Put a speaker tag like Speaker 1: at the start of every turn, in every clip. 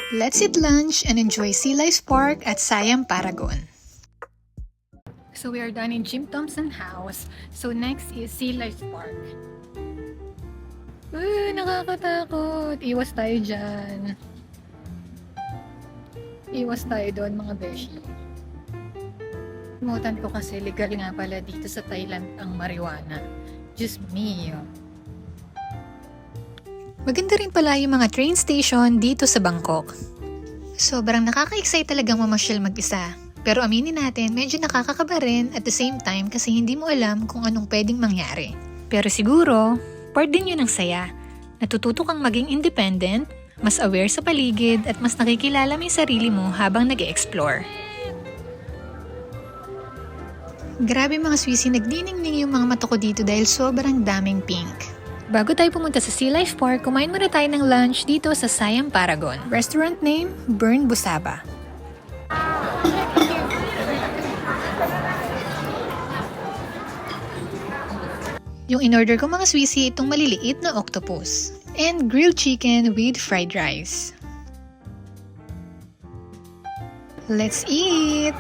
Speaker 1: Let's eat lunch and enjoy Sea Life Park at Siam Paragon. So we are done in Jim Thompson House. So next is Sea Life Park. Nakakatakot. Iwas tayo dyan. Iwas tayo doon mga beshi. Mutan ko kasi legal nga pala dito sa Thailand ang marijuana. Just me. Maganda rin pala yung mga train station dito sa Bangkok. Sobrang nakaka-excite talagang mamasyal mag-isa. Pero aminin natin, medyo nakakakaba rin at the same time kasi hindi mo alam kung anong pwedeng mangyari. Pero siguro, part din yun ng saya. Natututo kang maging independent, mas aware sa paligid at mas nakikilala mo yung sarili mo habang nag-e-explore. Grabe mga Swissy, nagniningning yung mga mata ko dito dahil sobrang daming pink. Bago tayo pumunta sa Sea Life Park, kumain muna tayo ng lunch dito sa Siam Paragon. Restaurant name, Burn Busaba. Yung in-order ko mga Swissy, itong maliliit na octopus. And grilled chicken with fried rice. Let's eat!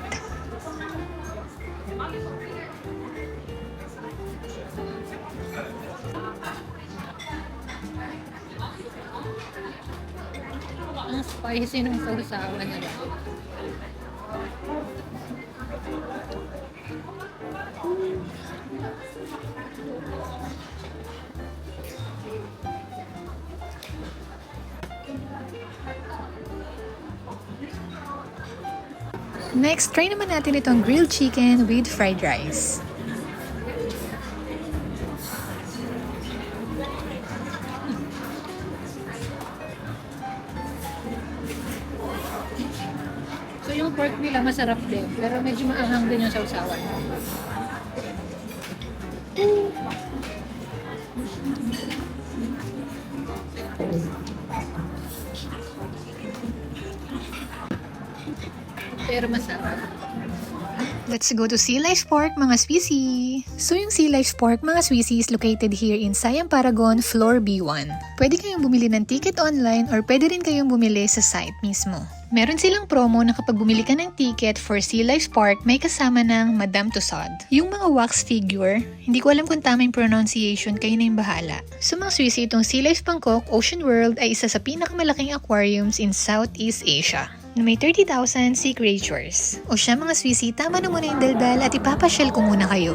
Speaker 1: Ang spicy ng sausawan nila. Next, try naman natin itong grilled chicken with fried rice. So yung pork nila masarap din, pero medyo maanghang din yung sausawan. Pero masarap. Let's go to Sea Life Park, mga Swissy! So yung Sea Life Park, mga Swissy, is located here in Siam Paragon, floor B1. Pwede kayong bumili ng ticket online or pwede rin kayong bumili sa site mismo. Meron silang promo na kapag bumili ka ng ticket for Sea Life Park, may kasama ng Madame Tussauds. Yung mga wax figure, hindi ko alam kung tama yung pronunciation, kayo na yung bahala. So mga Swissy, itong Sea Life Bangkok Ocean World ay isa sa pinakamalaking aquariums in Southeast Asia na may 30,000 sea creatures. O siya mga Swissy, tama na muna yung daldal at ipapasyal ko muna kayo.